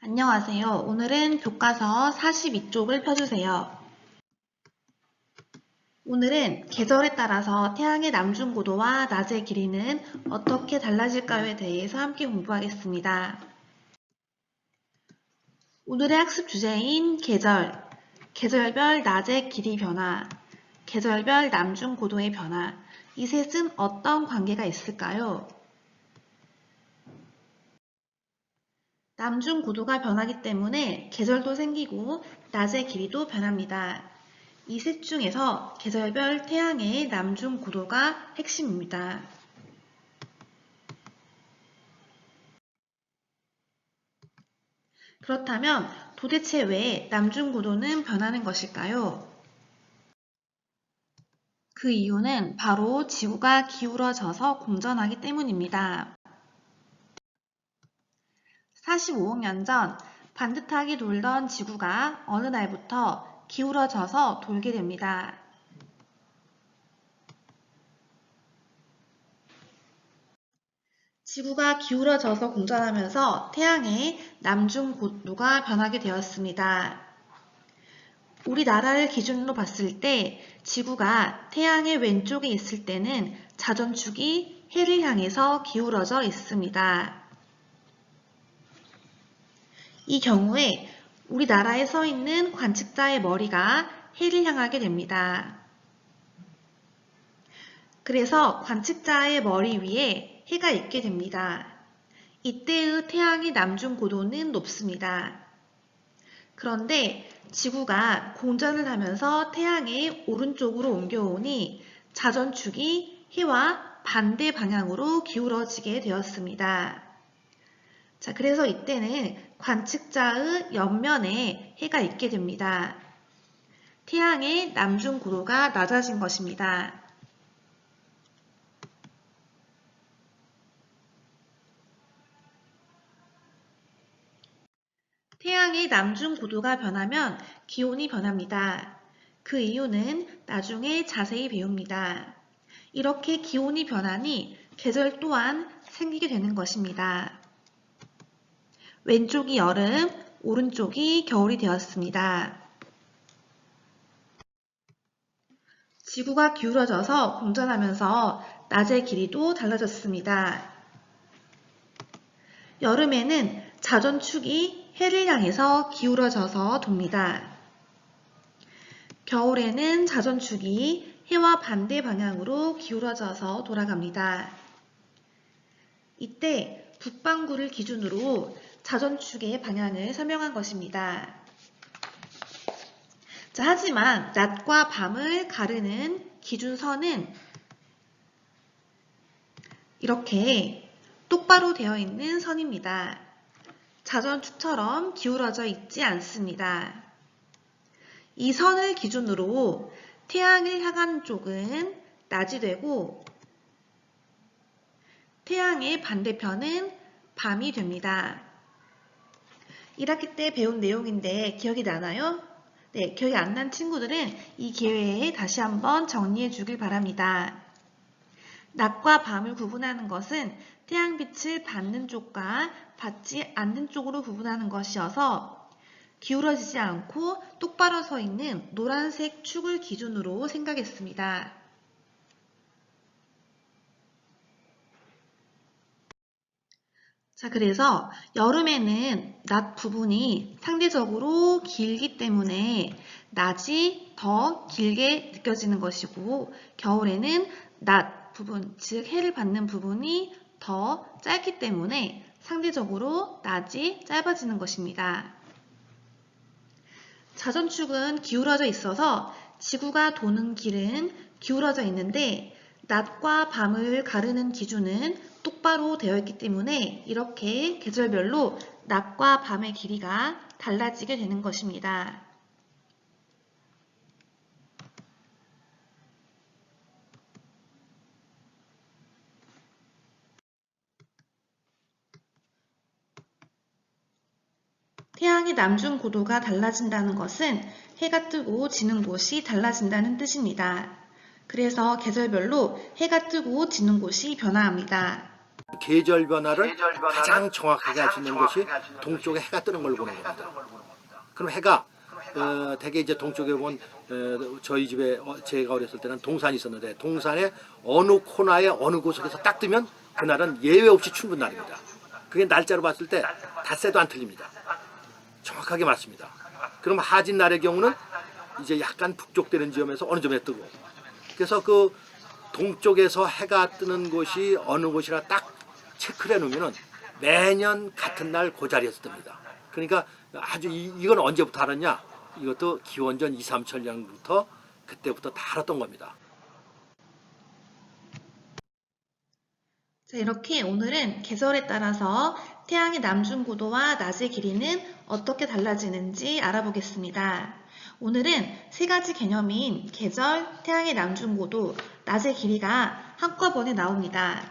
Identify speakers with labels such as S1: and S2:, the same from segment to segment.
S1: 안녕하세요. 오늘은 교과서 42쪽을 펴주세요. 오늘은 계절에 따라서 태양의 남중고도와 낮의 길이는 어떻게 달라질까요에 대해서 함께 공부하겠습니다. 오늘의 학습 주제인 계절, 계절별 낮의 길이 변화, 계절별 남중고도의 변화, 이 셋은 어떤 관계가 있을까요? 남중고도가 변하기 때문에 계절도 생기고 낮의 길이도 변합니다. 이 셋 중에서 계절별 태양의 남중고도가 핵심입니다. 그렇다면 도대체 왜 남중고도는 변하는 것일까요? 그 이유는 바로 지구가 기울어져서 공전하기 때문입니다. 45억 년 전 반듯하게 돌던 지구가 어느 날부터 기울어져서 돌게 됩니다. 지구가 기울어져서 공전하면서 태양의 남중고도가 변하게 되었습니다. 우리나라를 기준으로 봤을 때 지구가 태양의 왼쪽에 있을 때는 자전축이 해를 향해서 기울어져 있습니다. 이 경우에 우리나라에 서 있는 관측자의 머리가 해를 향하게 됩니다. 그래서 관측자의 머리 위에 해가 있게 됩니다. 이때의 태양의 남중고도는 높습니다. 그런데 지구가 공전을 하면서 태양의 오른쪽으로 옮겨오니 자전축이 해와 반대 방향으로 기울어지게 되었습니다. 자, 그래서 이때는 관측자의 옆면에 해가 있게 됩니다. 태양의 남중고도가 낮아진 것입니다. 태양의 남중고도가 변하면 기온이 변합니다. 그 이유는 나중에 자세히 배웁니다. 이렇게 기온이 변하니 계절 또한 생기게 되는 것입니다. 왼쪽이 여름, 오른쪽이 겨울이 되었습니다. 지구가 기울어져서 공전하면서 낮의 길이도 달라졌습니다. 여름에는 자전축이 해를 향해서 기울어져서 돕니다. 겨울에는 자전축이 해와 반대 방향으로 기울어져서 돌아갑니다. 이때 북반구를 기준으로 자전축의 방향을 설명한 것입니다. 자, 하지만 낮과 밤을 가르는 기준선은 이렇게 똑바로 되어 있는 선입니다. 자전축처럼 기울어져 있지 않습니다. 이 선을 기준으로 태양을 향한 쪽은 낮이 되고 태양의 반대편은 밤이 됩니다. 1학기 때 배운 내용인데 기억이 나나요? 네, 기억이 안 난 친구들은 이 기회에 다시 한번 정리해 주길 바랍니다. 낮과 밤을 구분하는 것은 태양빛을 받는 쪽과 받지 않는 쪽으로 구분하는 것이어서 기울어지지 않고 똑바로 서 있는 노란색 축을 기준으로 생각했습니다. 자, 그래서 여름에는 낮 부분이 상대적으로 길기 때문에 낮이 더 길게 느껴지는 것이고 겨울에는 낮 부분, 즉 해를 받는 부분이 더 짧기 때문에 상대적으로 낮이 짧아지는 것입니다. 자전축은 기울어져 있어서 지구가 도는 길은 기울어져 있는데 낮과 밤을 가르는 기준은 똑바로 되어 있기 때문에 이렇게 계절별로 낮과 밤의 길이가 달라지게 되는 것입니다. 태양의 남중 고도가 달라진다는 것은 해가 뜨고 지는 곳이 달라진다는 뜻입니다. 그래서 계절별로 해가 뜨고 지는 곳이 변화합니다.
S2: 계절 변화를 가장 정확하게 알 수 있는 것이 동쪽에 해가 뜨는 걸 보는 겁니다. 그럼 해가 대개 이제 동쪽에 보면 저희 집에 제가 어렸을 때는 동산이 있었는데 동산의 어느 코너에 어느 구석에서 딱 뜨면 그날은 예외 없이 춘분 날입니다. 그게 날짜로 봤을 때 닷새도 안 틀립니다. 정확하게 맞습니다. 그럼 하진 날의 경우는 이제 약간 북쪽되는 지점에서 어느 점에 뜨고, 그래서 그 동쪽에서 해가 뜨는 곳이 어느 곳이라 딱 체크를 해놓으면 매년 같은 날 그 자리에서 뜹니다. 그러니까 아주 이건 언제부터 알았냐? 이것도 기원전 2, 3천년부터 그때부터 다 알았던 겁니다.
S1: 자, 이렇게 오늘은 계절에 따라서 태양의 남중고도와 낮의 길이는 어떻게 달라지는지 알아보겠습니다. 오늘은 세 가지 개념인 계절, 태양의 남중고도, 낮의 길이가 한꺼번에 나옵니다.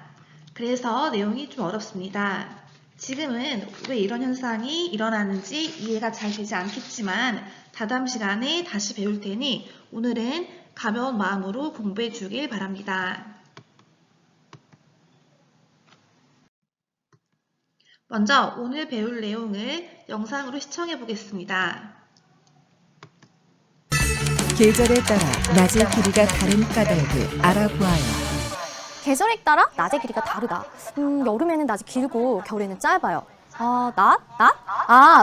S1: 그래서 내용이 좀 어렵습니다. 지금은 왜 이런 현상이 일어나는지 이해가 잘 되지 않겠지만 다다음 시간에 다시 배울 테니 오늘은 가벼운 마음으로 공부해 주길 바랍니다. 먼저 오늘 배울 내용을 영상으로 시청해 보겠습니다.
S3: 계절에 따라 낮의 길이가 다른 까닭을 알아보아요.
S4: 계절에 따라 낮의 길이가 다르다. 여름에는 낮이 길고 겨울에는 짧아요. 낮?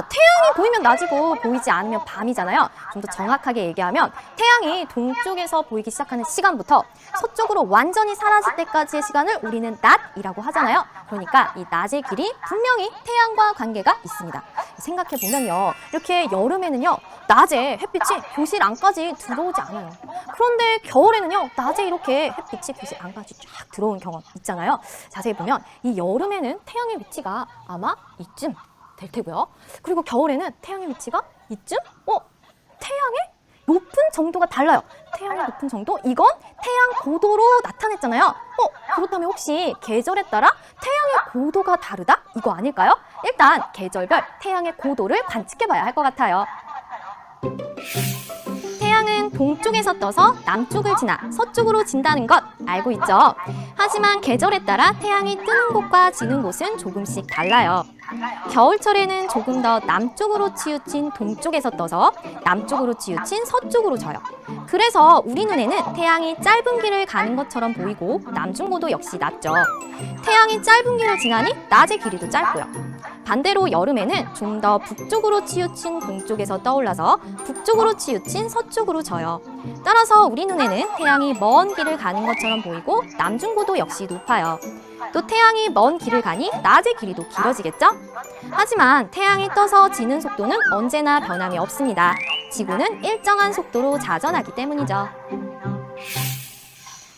S4: 태양이 보이면 낮이고 보이지 않으면 밤이잖아요. 좀 더 정확하게 얘기하면 태양이 동쪽에서 보이기 시작하는 시간부터 서쪽으로 완전히 사라질 때까지의 시간을 우리는 낮이라고 하잖아요. 그러니까 이 낮의 길이 분명히 태양과 관계가 있습니다. 생각해보면요. 이렇게 여름에는요. 낮에 햇빛이 교실 안까지 들어오지 않아요. 그런데 겨울에는요. 낮에 이렇게 햇빛이 교실 안까지 쫙 들어온 경험 있잖아요. 자세히 보면 이 여름에는 태양의 위치가 아마 이쯤 될 테고요. 그리고 겨울에는 태양의 위치가 이쯤? 태양의 높은 정도가 달라요. 태양의 높은 정도? 이건 태양 고도로 나타냈잖아요. 그렇다면 혹시 계절에 따라 태양의 고도가 다르다? 이거 아닐까요? 일단 계절별 태양의 고도를 관측해봐야 할 것 같아요. 태양은 동쪽에서 떠서 남쪽을 지나 서쪽으로 진다는 것 알고 있죠? 하지만 계절에 따라 태양이 뜨는 곳과 지는 곳은 조금씩 달라요. 겨울철에는 조금 더 남쪽으로 치우친 동쪽에서 떠서 남쪽으로 치우친 서쪽으로 져요. 그래서 우리 눈에는 태양이 짧은 길을 가는 것처럼 보이고 남중고도 역시 낮죠. 태양이 짧은 길을 지나니 낮의 길이도 짧고요. 반대로 여름에는 좀 더 북쪽으로 치우친 동쪽에서 떠올라서 북쪽으로 치우친 서쪽으로 져요. 따라서 우리 눈에는 태양이 먼 길을 가는 것처럼 보이고 남중고도 역시 높아요. 또 태양이 먼 길을 가니 낮의 길이도 길어지겠죠? 하지만 태양이 떠서 지는 속도는 언제나 변함이 없습니다. 지구는 일정한 속도로 자전하기 때문이죠.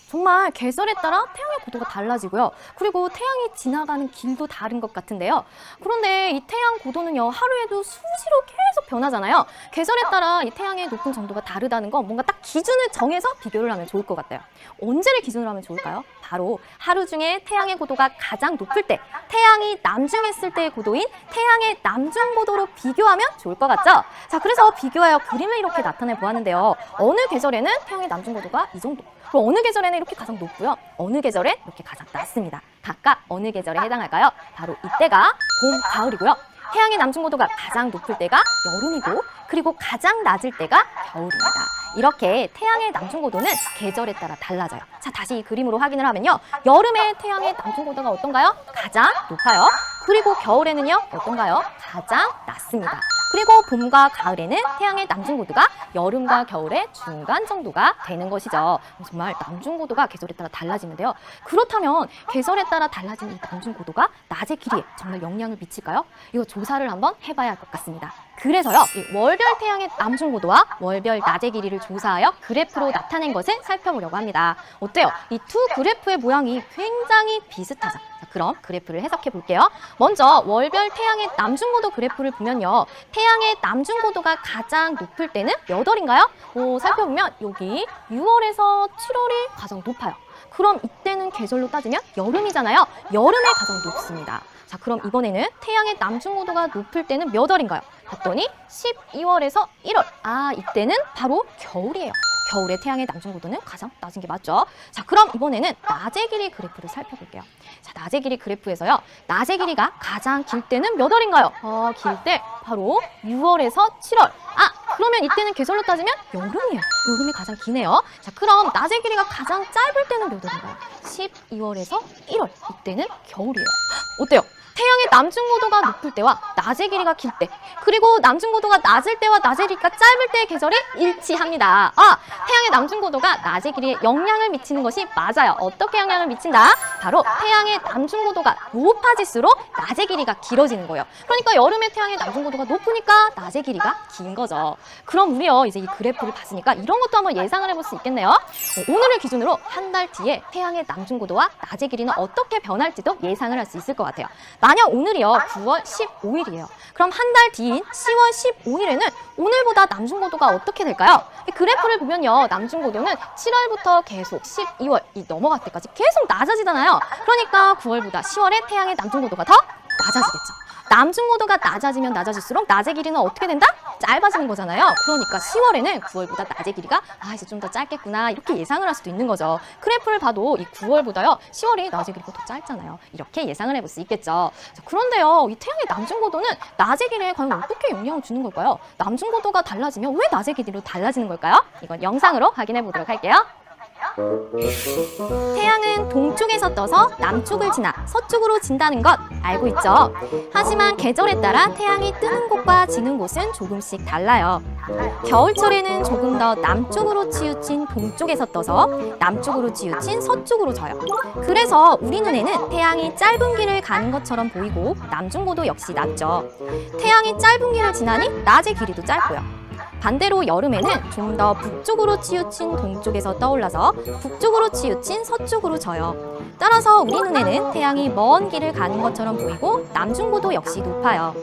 S4: 정말 계절에 따라 태양의 고도가 달라지고요. 그리고 태양이 지나가는 길도 다른 것 같은데요. 그런데 이 태양 고도는요, 하루에도 수시로 계속 변하잖아요. 계절에 따라 이 태양의 높은 정도가 다르다는 건 뭔가 딱 기준을 정해서 비교를 하면 좋을 것 같아요. 언제를 기준으로 하면 좋을까요? 바로 하루 중에 태양의 고도가 가장 높을 때, 태양이 남중했을 때의 고도인 태양의 남중고도로 비교하면 좋을 것 같죠? 자, 그래서 비교하여 그림을 이렇게 나타내 보았는데요. 어느 계절에는 태양의 남중고도가 이 정도, 그리고 어느 계절에는 이렇게 가장 높고요. 어느 계절에 이렇게 가장 낮습니다. 각각 어느 계절에 해당할까요? 바로 이때가 봄, 가을이고요. 태양의 남중고도가 가장 높을 때가 여름이고, 그리고 가장 낮을 때가 겨울입니다. 이렇게 태양의 남중고도는 계절에 따라 달라져요. 자, 다시 이 그림으로 확인을 하면요. 여름에 태양의 남중고도가 어떤가요? 가장 높아요. 그리고 겨울에는요, 어떤가요? 가장 낮습니다. 그리고 봄과 가을에는 태양의 남중고도가 여름과 겨울의 중간 정도가 되는 것이죠. 정말 남중고도가 계절에 따라 달라지는데요. 그렇다면 계절에 따라 달라진 이 남중고도가 낮의 길이에 정말 영향을 미칠까요? 이거 조사를 한번 해봐야 할 것 같습니다. 그래서요, 이 월별 태양의 남중고도와 월별 낮의 길이를 조사하여 그래프로 나타낸 것을 살펴보려고 합니다. 어때요? 이 두 그래프의 모양이 굉장히 비슷하죠? 자, 그럼 그래프를 해석해 볼게요. 먼저 월별 태양의 남중고도 그래프를 보면요. 태양의 남중고도가 가장 높을 때는 몇 월인가요? 살펴보면 여기 6월에서 7월이 가장 높아요. 그럼 이때는 계절로 따지면 여름이잖아요. 여름에 가장 높습니다. 자, 그럼 이번에는 태양의 남중고도가 높을 때는 몇 월인가요? 봤더니 12월에서 1월. 이때는 바로 겨울이에요. 겨울에 태양의 남중 고도는 가장 낮은 게 맞죠? 자, 그럼 이번에는 낮의 길이 그래프를 살펴볼게요. 자, 낮의 길이 그래프에서요. 낮의 길이가 가장 길 때는 몇 월인가요? 길 때 바로 6월에서 7월. 그러면 이때는 계절로 따지면 여름이에요. 여름이 가장 기네요. 자, 그럼 낮의 길이가 가장 짧을 때는 몇 월인가요? 12월에서 1월. 이때는 겨울이에요. 어때요? 태양의 남중 고도가 높을 때와 낮의 길이가 길 때, 그리고 남중 고도가 낮을 때와 낮의 길이가 짧을 때의 계절이 일치합니다. 태양의 남중 고도가 낮의 길이에 영향을 미치는 것이 맞아요. 어떻게 영향을 미친다? 바로 태양의 남중 고도가 높아질수록 낮의 길이가 길어지는 거예요. 그러니까 여름에 태양의 남중 고도가 높으니까 낮의 길이가 긴 거죠. 그럼 우리요, 이제 이 그래프를 봤으니까 이런 것도 한번 예상을 해볼 수 있겠네요. 오늘을 기준으로 한 달 뒤에 태양의 남중 고도와 낮의 길이는 어떻게 변할지도 예상을 할 수 있을 것 같아요. 만약 오늘이요 9월 15일이에요. 그럼 한 달 뒤인 10월 15일에는 오늘보다 남중 고도가 어떻게 될까요? 이 그래프를 보면요, 남중 고도는 7월부터 계속 12월 넘어갈 때까지 계속 낮아지잖아요. 그러니까 9월보다 10월에 태양의 남중 고도가 더 낮아지겠죠. 남중 고도가 낮아지면 낮아질수록 낮의 길이는 어떻게 된다? 짧아지는 거잖아요. 그러니까 10월에는 9월보다 낮의 길이가 이제 좀 더 짧겠구나, 이렇게 예상을 할 수도 있는 거죠. 그래프를 봐도 이 9월보다요 10월이 낮의 길이가 더 짧잖아요. 이렇게 예상을 해볼 수 있겠죠. 자, 그런데요, 이 태양의 남중 고도는 낮의 길이에 과연 어떻게 영향을 주는 걸까요? 남중 고도가 달라지면 왜 낮의 길이로 달라지는 걸까요? 이건 영상으로 확인해 보도록 할게요. 태양은 동쪽에서 떠서 남쪽을 지나 서쪽으로 진다는 것 알고 있죠? 하지만 계절에 따라 태양이 뜨는 곳과 지는 곳은 조금씩 달라요. 겨울철에는 조금 더 남쪽으로 치우친 동쪽에서 떠서 남쪽으로 치우친 서쪽으로 져요. 그래서 우리 눈에는 태양이 짧은 길을 가는 것처럼 보이고 남중고도 역시 낮죠. 태양이 짧은 길을 지나니 낮의 길이도 짧고요. 반대로 여름에는 좀 더 북쪽으로 치우친 동쪽에서 떠올라서 북쪽으로 치우친 서쪽으로 져요. 따라서 우리 눈에는 태양이 먼 길을 가는 것처럼 보이고 남중고도 역시 높아요.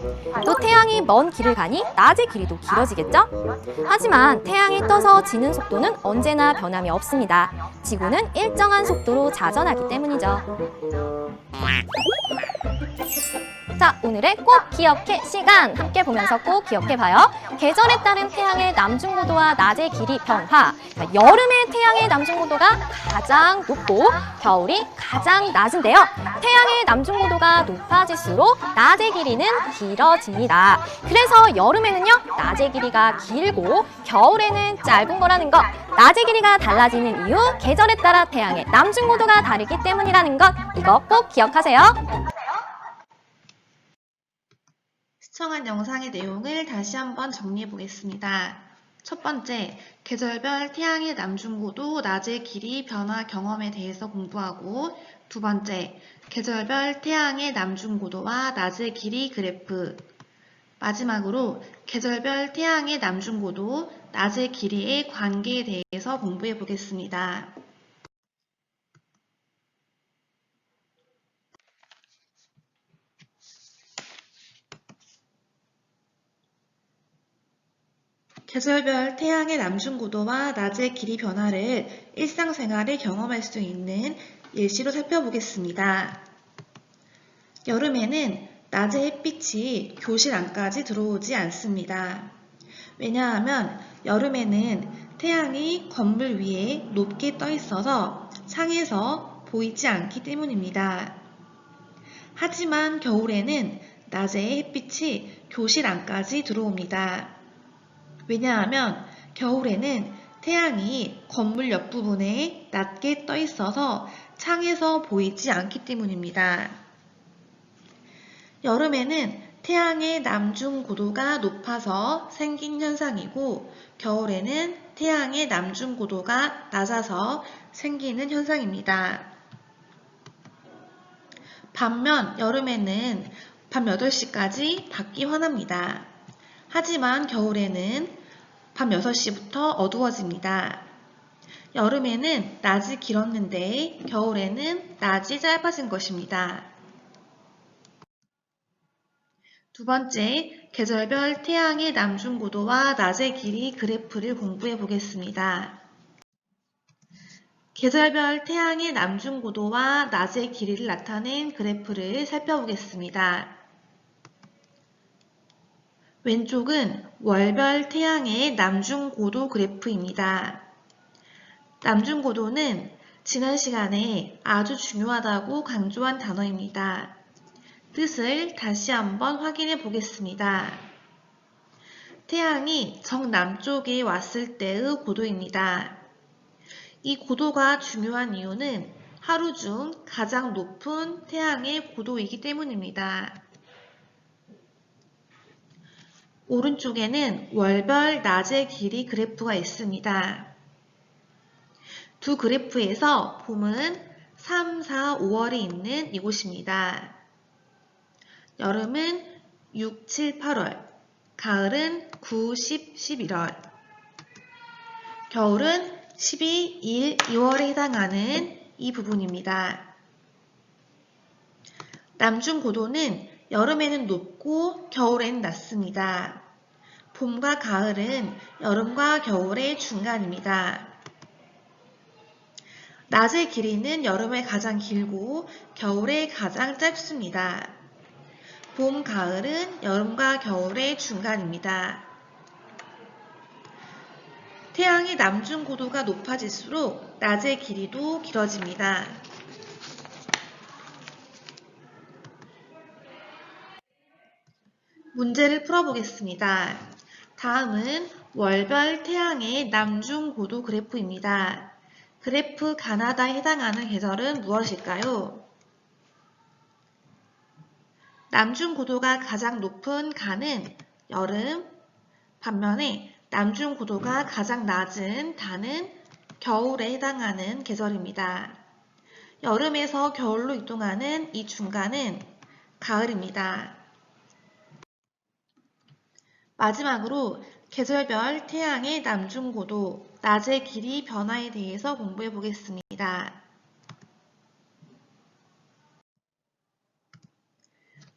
S4: 또 태양이 먼 길을 가니 낮의 길이도 길어지겠죠? 하지만 태양이 떠서 지는 속도는 언제나 변함이 없습니다. 지구는 일정한 속도로 자전하기 때문이죠. 자, 오늘의 꼭 기억해 시간 함께 보면서 꼭 기억해봐요. 계절에 따른 태양의 남중고도와 낮의 길이 변화. 자, 여름에 태양의 남중고도가 가장 높고 겨울이 가장 낮은데요. 태양의 남중고도가 높아질수록 낮의 길이는 길어집니다. 그래서 여름에는요, 낮의 길이가 길고 겨울에는 짧은 거라는 것. 낮의 길이가 달라지는 이유, 계절에 따라 태양의 남중고도가 다르기 때문이라는 것. 이거 꼭 기억하세요.
S1: 시청한 영상의 내용을 다시 한번 정리해 보겠습니다. 첫 번째, 계절별 태양의 남중고도, 낮의 길이 변화 경험에 대해서 공부하고, 두 번째, 계절별 태양의 남중고도와 낮의 길이 그래프, 마지막으로 계절별 태양의 남중고도, 낮의 길이의 관계에 대해서 공부해 보겠습니다. 계절별 태양의 남중고도와 낮의 길이 변화를 일상생활에 경험할 수 있는 예시로 살펴보겠습니다. 여름에는 낮의 햇빛이 교실 안까지 들어오지 않습니다. 왜냐하면 여름에는 태양이 건물 위에 높게 떠 있어서 창에서 보이지 않기 때문입니다. 하지만 겨울에는 낮의 햇빛이 교실 안까지 들어옵니다. 왜냐하면 겨울에는 태양이 건물 옆부분에 낮게 떠 있어서 창에서 보이지 않기 때문입니다. 여름에는 태양의 남중 고도가 높아서 생긴 현상이고 겨울에는 태양의 남중 고도가 낮아서 생기는 현상입니다. 반면 여름에는 밤 8시까지 밖이 환합니다. 하지만 겨울에는 밤 6시부터 어두워집니다. 여름에는 낮이 길었는데 겨울에는 낮이 짧아진 것입니다. 두 번째, 계절별 태양의 남중고도와 낮의 길이 그래프를 공부해 보겠습니다. 계절별 태양의 남중고도와 낮의 길이를 나타낸 그래프를 살펴보겠습니다. 왼쪽은 월별 태양의 남중고도 그래프입니다. 남중고도는 지난 시간에 아주 중요하다고 강조한 단어입니다. 뜻을 다시 한번 확인해 보겠습니다. 태양이 정남쪽에 왔을 때의 고도입니다. 이 고도가 중요한 이유는 하루 중 가장 높은 태양의 고도이기 때문입니다. 오른쪽에는 월별 낮의 길이 그래프가 있습니다. 두 그래프에서 봄은 3, 4, 5월이 있는 이곳입니다. 여름은 6, 7, 8월, 가을은 9, 10, 11월, 겨울은 12, 1, 2월에 해당하는 이 부분입니다. 남중고도는 여름에는 높고 겨울에는 낮습니다. 봄과 가을은 여름과 겨울의 중간입니다. 낮의 길이는 여름에 가장 길고 겨울에 가장 짧습니다. 봄, 가을은 여름과 겨울의 중간입니다. 태양의 남중고도가 높아질수록 낮의 길이도 길어집니다. 문제를 풀어보겠습니다. 다음은 월별 태양의 남중고도 그래프입니다. 그래프 가나다에 해당하는 계절은 무엇일까요? 남중고도가 가장 높은 가는 여름, 반면에 남중고도가 가장 낮은 다는 겨울에 해당하는 계절입니다. 여름에서 겨울로 이동하는 이 중간은 가을입니다. 마지막으로 계절별 태양의 남중고도, 낮의 길이 변화에 대해서 공부해 보겠습니다.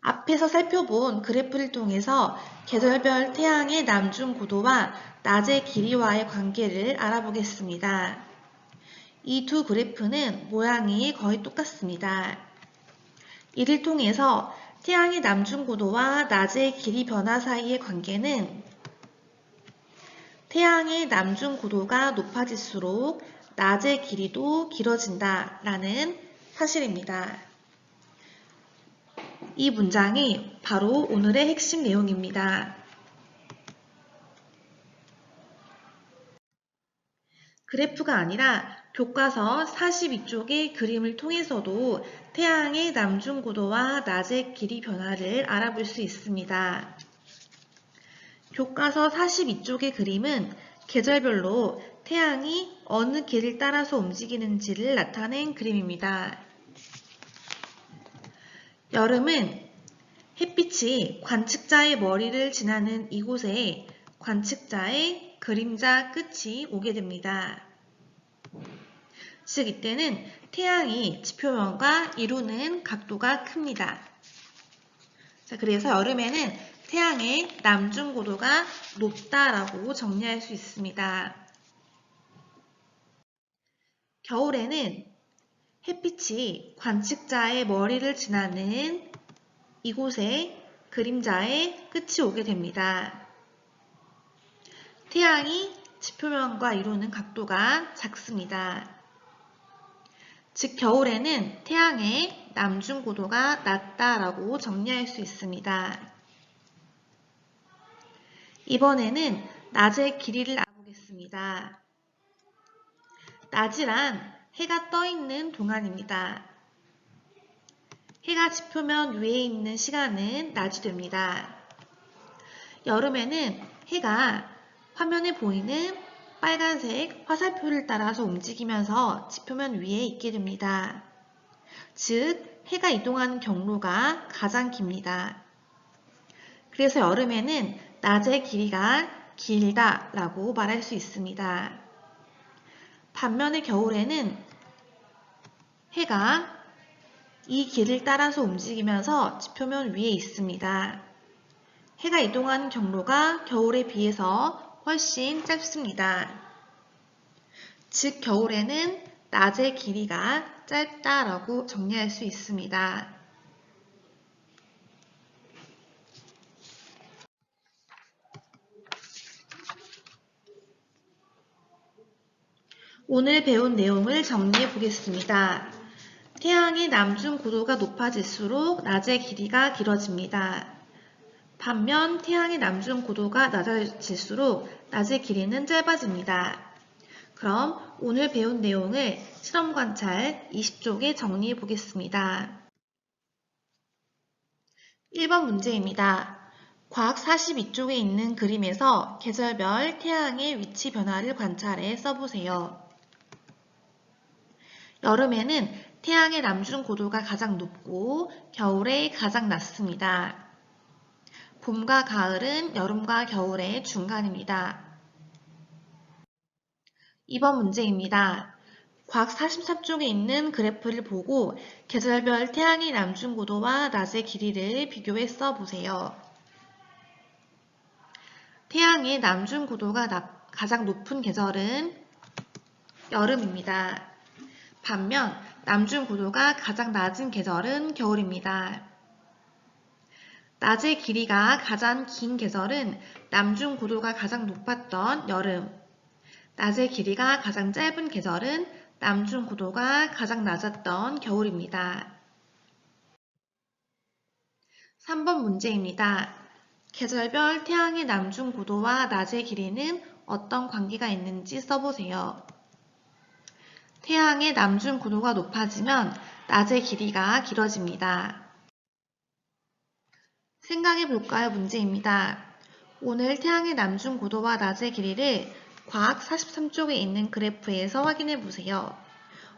S1: 앞에서 살펴본 그래프를 통해서 계절별 태양의 남중고도와 낮의 길이와의 관계를 알아보겠습니다. 이 두 그래프는 모양이 거의 똑같습니다. 이를 통해서 태양의 남중고도와 낮의 길이 변화 사이의 관계는 태양의 남중고도가 높아질수록 낮의 길이도 길어진다 라는 사실입니다. 이 문장이 바로 오늘의 핵심 내용입니다. 그래프가 아니라 교과서 42쪽의 그림을 통해서도 태양의 남중고도와 낮의 길이 변화를 알아볼 수 있습니다. 교과서 42쪽의 그림은 계절별로 태양이 어느 길을 따라서 움직이는지를 나타낸 그림입니다. 여름은 햇빛이 관측자의 머리를 지나는 이곳에 관측자의 그림자 끝이 오게 됩니다. 즉 이때는 태양이 지표면과 이루는 각도가 큽니다. 자, 그래서 여름에는 태양의 남중고도가 높다라고 정리할 수 있습니다. 겨울에는 햇빛이 관측자의 머리를 지나는 이곳에 그림자의 끝이 오게 됩니다. 태양이 지표면과 이루는 각도가 작습니다. 즉 겨울에는 태양의 남중고도가 낮다라고 정리할 수 있습니다. 이번에는 낮의 길이를 알아보겠습니다. 낮이란 해가 떠 있는 동안입니다. 해가 지표면 위에 있는 시간은 낮이 됩니다. 여름에는 해가 화면에 보이는 빨간색 화살표를 따라서 움직이면서 지표면 위에 있게 됩니다. 즉, 해가 이동하는 경로가 가장 깁니다. 그래서 여름에는 낮의 길이가 길다라고 말할 수 있습니다. 반면에 겨울에는 해가 이 길을 따라서 움직이면서 지표면 위에 있습니다. 해가 이동하는 경로가 겨울에 비해서 훨씬 짧습니다. 즉 겨울에는 낮의 길이가 짧다라고 정리할 수 있습니다. 오늘 배운 내용을 정리해 보겠습니다. 태양의 남중 고도가 높아질수록 낮의 길이가 길어집니다. 반면 태양의 남중 고도가 낮아질수록 낮의 길이는 짧아집니다. 그럼 오늘 배운 내용을 실험 관찰 20쪽에 정리해 보겠습니다. 1번 문제입니다. 곽 42쪽에 있는 그림에서 계절별 태양의 위치 변화를 관찰해 써보세요. 여름에는 태양의 남중 고도가 가장 높고 겨울에 가장 낮습니다. 봄과 가을은 여름과 겨울의 중간입니다. 2번 문제입니다. 곽 43쪽에 있는 그래프를 보고 계절별 태양의 남중 고도와 낮의 길이를 비교해 써보세요. 태양의 남중 고도가 가장 높은 계절은 여름입니다. 반면 남중 고도가 가장 낮은 계절은 겨울입니다. 낮의 길이가 가장 긴 계절은 남중 고도가 가장 높았던 여름, 낮의 길이가 가장 짧은 계절은 남중 고도가 가장 낮았던 겨울입니다. 3번 문제입니다. 계절별 태양의 남중 고도와 낮의 길이는 어떤 관계가 있는지 써보세요. 태양의 남중 고도가 높아지면 낮의 길이가 길어집니다. 생각해 볼까요? 문제입니다. 오늘 태양의 남중 고도와 낮의 길이를 곽 43쪽에 있는 그래프에서 확인해 보세요.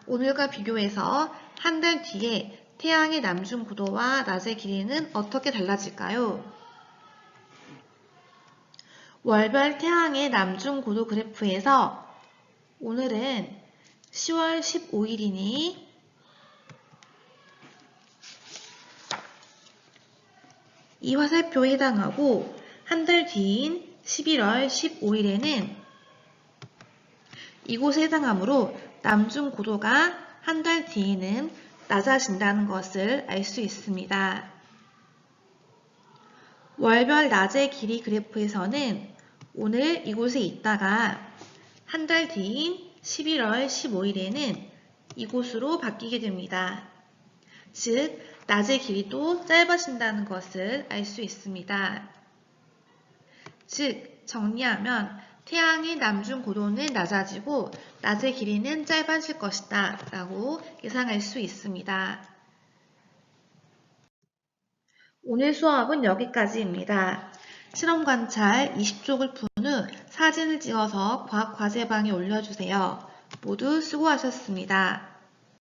S1: 오늘과 비교해서 한 달 뒤에 태양의 남중 고도와 낮의 길이는 어떻게 달라질까요? 월별 태양의 남중 고도 그래프에서 오늘은 10월 15일이니 이 화살표에 해당하고 한 달 뒤인 11월 15일에는 이곳에 해당하므로 남중 고도가 한 달 뒤에는 낮아진다는 것을 알 수 있습니다. 월별 낮의 길이 그래프에서는 오늘 이곳에 있다가 한 달 뒤인 11월 15일에는 이곳으로 바뀌게 됩니다. 즉, 낮의 길이도 짧아진다는 것을 알 수 있습니다. 즉, 정리하면 태양의 남중 고도는 낮아지고 낮의 길이는 짧아질 것이다 라고 예상할 수 있습니다. 오늘 수업은 여기까지입니다. 실험 관찰 20쪽을 푼 후 사진을 찍어서 과학 과제방에 올려주세요. 모두 수고하셨습니다.